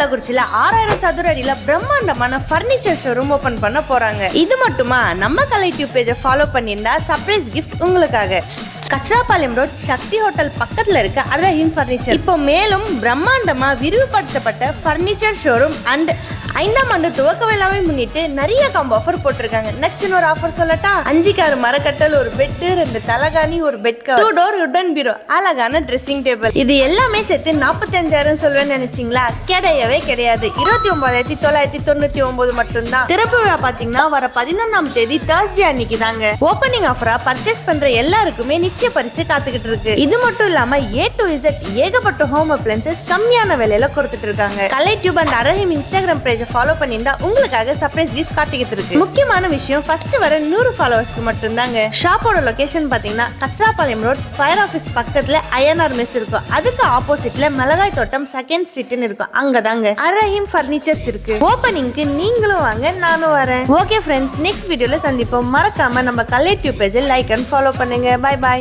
கள்ளக்குறிச்சியில 6000 சதுர அடியில பிரம்மாண்டமான பர்னிச்சர் ஷோரூம் ஓபன் பண்ண போறாங்க. இது மட்டுமா, நம்ம கலை டியூப் பேஜை ஃபாலோ பண்ணியிருந்தா சர்ப்ரைஸ் கிஃப்ட் உங்களுக்காக. கச்சாபாளையம் ரோட் சக்தி ஹோட்டல் பக்கத்துல இருக்க அரஹிம் பர்னிச்சர் இப்போ மேலும் பிரம்மாண்டமா விரிவுபடுத்தப்பட்ட பர்னிச்சர் ஷோரூம் அண்ட் 5ஆம் ஆண்டு துவக்க விழாவை முன்னிட்டு நிறைய காம்போ ஆஃபர் போட்டிருக்காங்க. நச்சுன்னு ஒரு ஆஃபர் சொல்லட்டா, 5 கார் மரக்கட்டல், ஒரு பெட், 2 தலகாணி, ஒரு பெட் கவர், 2 டோர் உடன் பீரோ, அழகான ட்ரெஸ்ஸிங் டேபிள், இது எல்லாமே சேர்த்து 45,000 சொல்றேன்னு நினைச்சீங்களா? கிடையவே கிடையாது. 29,999 மட்டும்தான். திறப்பு விழா பாத்தீங்கன்னா வர 11ஆம் தேதி Thursday அன்னைக்கு தாங்க. ஓபனிங் ஆஃபரா பர்ச்சேஸ் பண்ற எல்லாருக்குமே நிச்சய பரிசு காத்துக்கிட்டு இருக்கு. இது மட்டும் இல்லாம A to Z ஏகப்பட்ட ஹோம் அப்ளையன்சஸ் கம்மியான விலையில கொடுத்துட்டு இருக்காங்க. கலை டியூப் அண்ட் அரஹிம் இன்ஸ்டாகிராம் பேஜ் ஃபாலோ பண்ணிருந்தா உங்களுக்காக சர்ப்ரைஸ் கிஃப்ட் காத்துக்கிட்டு இருக்கு. முக்கியமான விஷயம், ஃபர்ஸ்ட் வர 100 ஃபாலோவர்ஸ்க்கு மட்டும் தாங்க. ஷாப்போட லொகேஷன் பாத்தீங்கன்னா கச்சாபாளையம் ரோட் ஃபயர் ஆபீஸ் பக்கத்துல ஐஎன்ஆர் மெஸ் இருக்கும். அதுக்கு ஆப்போசிட்ல மிளகாய் தோட்டம் 2nd ஸ்ட்ரீட்னு இருக்கும். அங்கதாங்க அரஹிம் பர்னிச்சர்ஸ் இருக்கு. ஓபனிங்க்கு நீங்களும் வாங்க, நானும் வரேன். ஓகே ஃப்ரெண்ட்ஸ், நெக்ஸ்ட் வீடியோல சந்திப்போம். மறக்காம நம்ம கலை டியூப் பேஜை லைக் அண்ட் ஃபாலோ பண்ணுங்க. Bye bye.